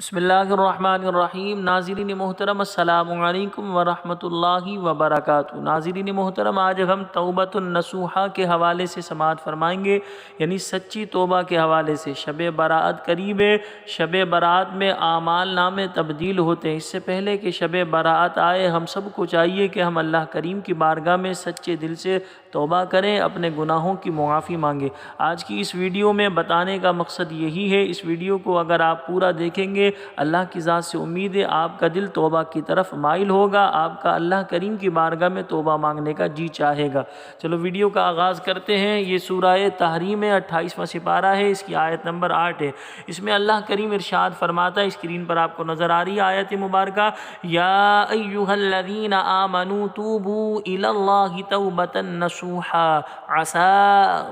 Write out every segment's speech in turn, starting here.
بسم اللہ الرحمن الرحیم۔ ناظرین محترم السلام علیکم ورحمۃ اللہ وبرکاتہ۔ ناظرین محترم، آج ہم توبۃ النصوحہ کے حوالے سے سماعت فرمائیں گے، یعنی سچی توبہ کے حوالے سے۔ شب برات قریب ہے، شب برات میں اعمال نامے تبدیل ہوتے ہیں۔ اس سے پہلے کہ شب برات آئے، ہم سب کو چاہیے کہ ہم اللہ کریم کی بارگاہ میں سچے دل سے توبہ کریں، اپنے گناہوں کی معافی مانگیں۔ آج کی اس ویڈیو میں بتانے کا مقصد یہی ہے، اس ویڈیو کو اگر آپ پورا دیکھیں گے، اللہ کی ذات سے امید ہے آپ کا دل توبہ کی طرف مائل ہوگا، آپ کا اللہ کریم کی بارگاہ میں توبہ مانگنے کا جی چاہے گا۔ چلو ویڈیو کا آغاز کرتے ہیں۔ یہ سورہ تحریم ہے، 28واں سپارہ ہے، اس کی آیت نمبر 8 ہے۔ اس میں اللہ کریم ارشاد فرماتا ہے، اسکرین پر آپ کو نظر آ رہی ہے آیت مبارکہ، یا ایھا الذین آمنوا توبوا الی اللہ توبۃ نصوحا عسى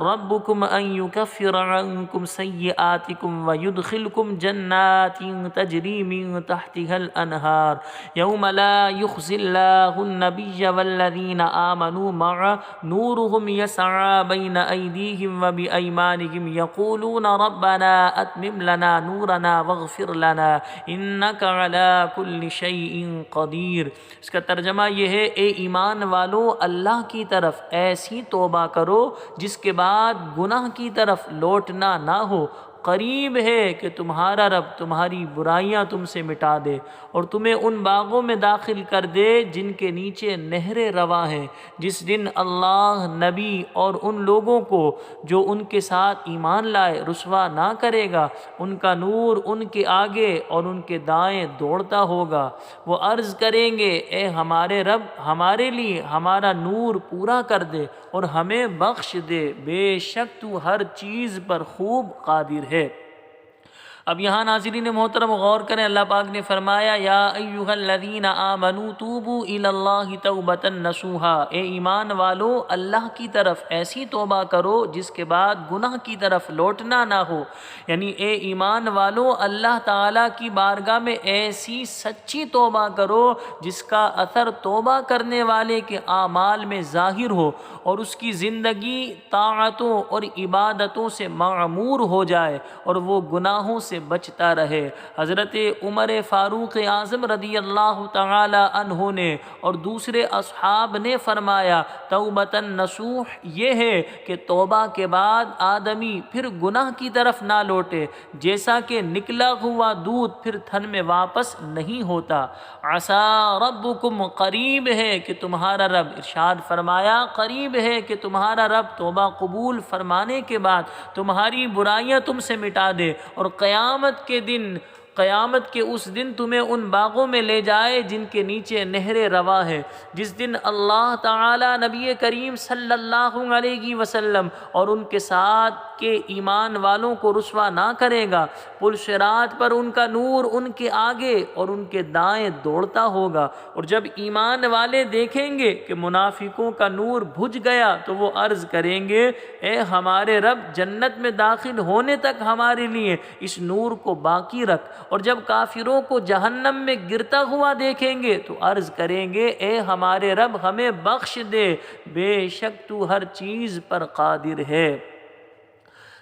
ربكم ان يكفر عنكم سيئاتكم ويدخلكم جنات تجري من تحتها الانهار يوم لا يخزي الله النبي والذين آمنوا معه نورهم يسعى بين ايديهم وبايمانهم يقولون ربنا اتمم لنا نورنا واغفر لنا انك على كل شيء قدير۔ اس کا ترجمہ یہ ہے، اے ایمان والو، اللہ کی طرف ایسی توبہ کرو جس کے بعد گناہ کی طرف لوٹنا نہ ہو۔ قریب ہے کہ تمہارا رب تمہاری برائیاں تم سے مٹا دے اور تمہیں ان باغوں میں داخل کر دے جن کے نیچے نہریں رواں ہیں۔ جس دن اللہ نبی اور ان لوگوں کو جو ان کے ساتھ ایمان لائے رسوا نہ کرے گا، ان کا نور ان کے آگے اور ان کے دائیں دوڑتا ہوگا۔ وہ عرض کریں گے، اے ہمارے رب، ہمارے لیے ہمارا نور پورا کر دے اور ہمیں بخش دے، بے شک تو ہر چیز پر خوب قادر ہے۔ اب یہاں ناظرین محترم غور کریں، اللہ پاک نے فرمایا، یا ایھا الذین آمنوا توبوا الی اللہ توبۃ نصوحا، اے ایمان والو، اللہ کی طرف ایسی توبہ کرو جس کے بعد گناہ کی طرف لوٹنا نہ ہو۔ یعنی اے ایمان والو، اللہ تعالیٰ کی بارگاہ میں ایسی سچی توبہ کرو جس کا اثر توبہ کرنے والے کے اعمال میں ظاہر ہو اور اس کی زندگی طاعتوں اور عبادتوں سے معمور ہو جائے اور وہ گناہوں سے بچتا رہے۔ حضرت عمر فاروق اعظم رضی اللہ تعالی عنہ نے اور دوسرے اصحاب نے فرمایا، توبۃ نصوح یہ ہے کہ توبہ کے بعد آدمی پھر گناہ کی طرف نہ لوٹے، جیسا کہ نکلا ہوا دودھ پھر تھن میں واپس نہیں ہوتا۔ عسیٰ ربکم، قریب ہے کہ تمہارا رب، ارشاد فرمایا قریب ہے کہ تمہارا رب توبہ قبول فرمانے کے بعد تمہاری برائیاں تم سے مٹا دے اور قیامت کے اس دن تمہیں ان باغوں میں لے جائے جن کے نیچے نہریں رواں ہیں۔ جس دن اللہ تعالی نبی کریم صلی اللہ علیہ وسلم اور ان کے ساتھ کے ایمان والوں کو رسوا نہ کرے گا، پل صراط پر ان کا نور ان کے آگے اور ان کے دائیں دوڑتا ہوگا، اور جب ایمان والے دیکھیں گے کہ منافقوں کا نور بجھ گیا تو وہ عرض کریں گے، اے ہمارے رب، جنت میں داخل ہونے تک ہمارے لیے اس نور کو باقی رکھ۔ اور جب کافروں کو جہنم میں گرتا ہوا دیکھیں گے تو عرض کریں گے، اے ہمارے رب، ہمیں بخش دے، بے شک تو ہر چیز پر قادر ہے۔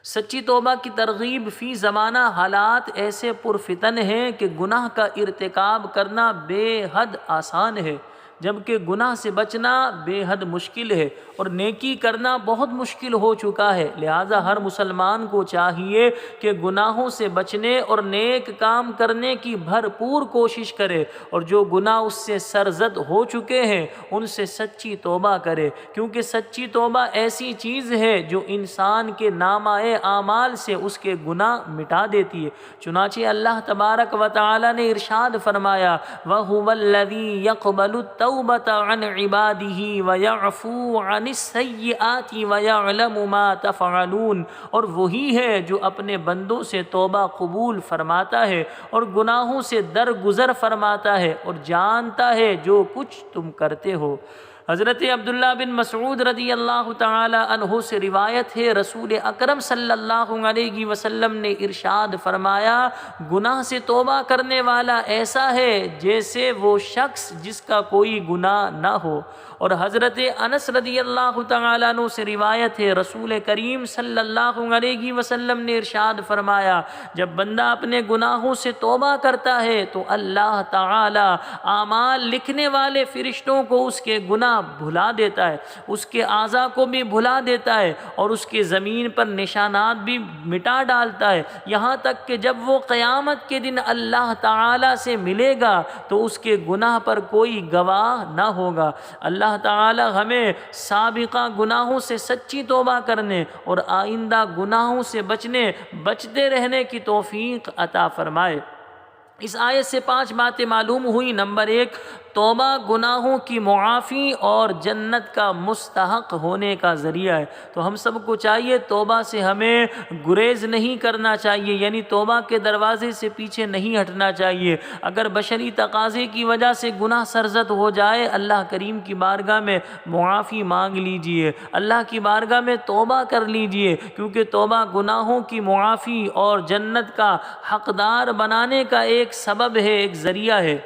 سچی توبہ کی ترغیب فی زمانہ حالات ایسے پرفتن ہیں کہ گناہ کا ارتکاب کرنا بے حد آسان ہے، جبکہ گناہ سے بچنا بے حد مشکل ہے اور نیکی کرنا بہت مشکل ہو چکا ہے۔ لہٰذا ہر مسلمان کو چاہیے کہ گناہوں سے بچنے اور نیک کام کرنے کی بھرپور کوشش کرے، اور جو گناہ اس سے سرزد ہو چکے ہیں ان سے سچی توبہ کرے، کیونکہ سچی توبہ ایسی چیز ہے جو انسان کے نامہ اعمال سے اس کے گناہ مٹا دیتی ہے۔ چنانچہ اللہ تبارک و تعالی نے ارشاد فرمایا، وَهُوَ الَّذِي يَقْبَلُ التَّوْبَةَ عَنْ عِبَادِهِ وَيَعْفُو عَنِ السَّيِّئَاتِ وَيَعْلَمُ مَا تَفْعَلُونَ، اور وہی ہے جو اپنے بندوں سے توبہ قبول فرماتا ہے اور گناہوں سے درگزر فرماتا ہے اور جانتا ہے جو کچھ تم کرتے ہو۔ حضرت عبداللہ بن مسعود رضی اللہ تعالی عنہ سے روایت ہے، رسول اکرم صلی اللہ علیہ وسلم نے ارشاد فرمایا، گناہ سے توبہ کرنے والا ایسا ہے جیسے وہ شخص جس کا کوئی گناہ نہ ہو۔ اور حضرت انس رضی اللہ تعالیٰ عنہ سے روایت ہے، رسول کریم صلی اللہ علیہ وسلم نے ارشاد فرمایا، جب بندہ اپنے گناہوں سے توبہ کرتا ہے تو اللہ تعالی اعمال لکھنے والے فرشتوں کو اس کے گناہ بھلا دیتا ہے، اس کے اعضاء کو بھی بھلا دیتا ہے، اور اس کے زمین پر نشانات بھی مٹا ڈالتا ہے، یہاں تک کہ جب وہ قیامت کے دن اللہ تعالی سے ملے گا تو اس کے گناہ پر کوئی گواہ نہ ہوگا۔ اللہ تعالی ہمیں سابقہ گناہوں سے سچی توبہ کرنے اور آئندہ گناہوں سے بچتے رہنے کی توفیق عطا فرمائے۔ اس آیت سے 5 باتیں معلوم ہوئی۔ نمبر 1، توبہ گناہوں کی معافی اور جنت کا مستحق ہونے کا ذریعہ ہے۔ تو ہم سب کو چاہیے توبہ سے ہمیں گریز نہیں کرنا چاہیے، یعنی توبہ کے دروازے سے پیچھے نہیں ہٹنا چاہیے۔ اگر بشری تقاضے کی وجہ سے گناہ سرزد ہو جائے، اللہ کریم کی بارگاہ میں معافی مانگ لیجئے، اللہ کی بارگاہ میں توبہ کر لیجئے، کیونکہ توبہ گناہوں کی معافی اور جنت کا حقدار بنانے کا ایک سبب ہے، ایک ذریعہ ہے۔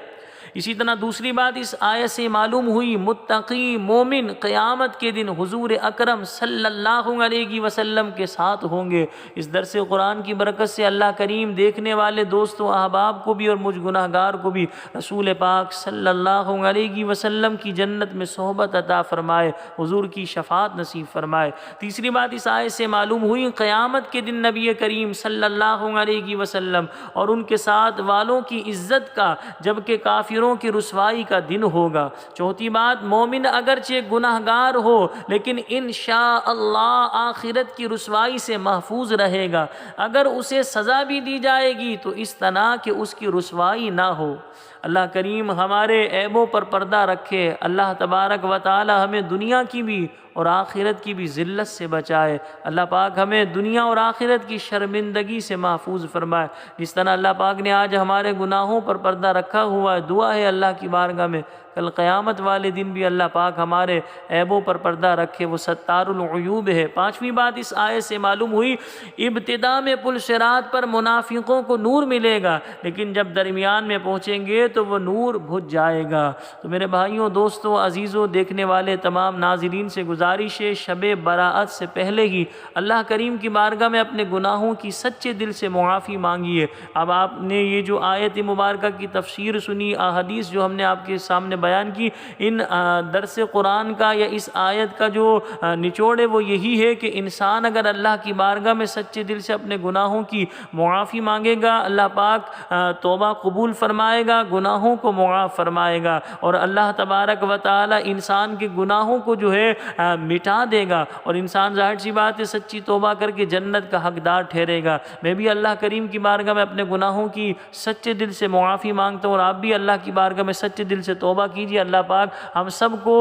اسی طرح دوسری بات اس آیت سے معلوم ہوئی، متقی مومن قیامت کے دن حضور اکرم صلی اللہ علیہ وسلم کے ساتھ ہوں گے۔ اس درس قرآن کی برکت سے اللہ کریم دیکھنے والے دوستوں احباب کو بھی اور مجھ گناہ گار کو بھی رسول پاک صلی اللہ علیہ وسلم کی جنت میں صحبت عطا فرمائے، حضور کی شفاعت نصیب فرمائے۔ تیسری بات اس آیت سے معلوم ہوئی، قیامت کے دن نبی کریم صلی اللہ علیہ وسلم اور ان کے ساتھ والوں کی عزت کا، جبکہ کافروں کی رسوائی کا دن ہوگا۔ چوتھی بات، مومن اگرچہ گناہ گار ہو لیکن انشاءاللہ آخرت کی رسوائی سے محفوظ رہے گا۔ اگر اسے سزا بھی دی جائے گی تو اس طرح کہ اس کی رسوائی نہ ہو۔ اللہ کریم ہمارے عیبوں پر پردہ رکھے۔ اللہ تبارک و تعالی ہمیں دنیا کی بھی اور آخرت کی بھی ذلت سے بچائے۔ اللہ پاک ہمیں دنیا اور آخرت کی شرمندگی سے محفوظ فرمائے۔ جس طرح اللہ پاک نے آج ہمارے گناہوں پر پردہ رکھا ہوا ہے، دعا ہے اللہ کی بارگاہ میں کل قیامت والے دن بھی اللہ پاک ہمارے عیبوں پر پردہ رکھے، وہ ستار العیوب ہے۔ پانچویں بات اس آیت سے معلوم ہوئی، ابتدا میں پل صراط پر منافقوں کو نور ملے گا، لیکن جب درمیان میں پہنچیں گے تو وہ نور بجھ جائے گا۔ تو میرے بھائیوں، دوستوں، عزیزوں، دیکھنے والے تمام ناظرین سے گزارش ہے، شب براءت سے پہلے ہی اللہ کریم کی بارگاہ میں اپنے گناہوں کی سچے دل سے معافی مانگیے۔ اب آپ نے یہ جو آیت مبارکہ کی تفسیر سنی، احادیث جو ہم نے آپ کے سامنے بیان کی، ان درس قرآن کا یا اس آیت کا جو نچوڑ ہے وہ یہی ہے کہ انسان اگر اللہ کی بارگاہ میں سچے دل سے اپنے گناہوں کی معافی مانگے گا، اللہ پاک توبہ قبول فرمائے گا، گناہوں کو معاف فرمائے گا، اور اللہ تبارک و تعالی انسان کے گناہوں کو جو ہے مٹا دے گا، اور انسان ظاہر سی بات ہے سچی توبہ کر کے جنت کا حقدار ٹھہرے گا۔ میں بھی اللہ کریم کی بارگاہ میں اپنے گناہوں کی سچے دل سے معافی مانگتا ہوں، اور آپ بھی اللہ کی بارگاہ میں سچے دل سے توبہ کیجیے۔ اللہ پاک ہم سب کو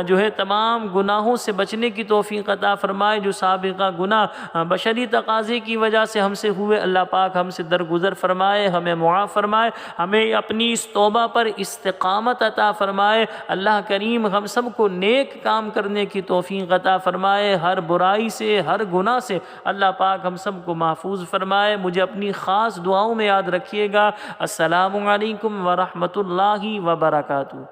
جو ہے تمام گناہوں سے بچنے کی توفیق عطا فرمائے۔ جو سابقہ گناہ بشری تقاضے کی وجہ سے ہم سے ہوئے، اللہ پاک ہم سے درگزر فرمائے، ہمیں معاف فرمائے، ہمیں اپنی اس توبہ پر استقامت عطا فرمائے۔ اللہ کریم ہم سب کو نیک کام کرنے کی توفیق عطا فرمائے، ہر برائی سے، ہر گناہ سے اللہ پاک ہم سب کو محفوظ فرمائے۔ مجھے اپنی خاص دعاؤں میں یاد رکھیے گا۔ السلام علیکم ورحمۃ اللہ وبرکاتہ۔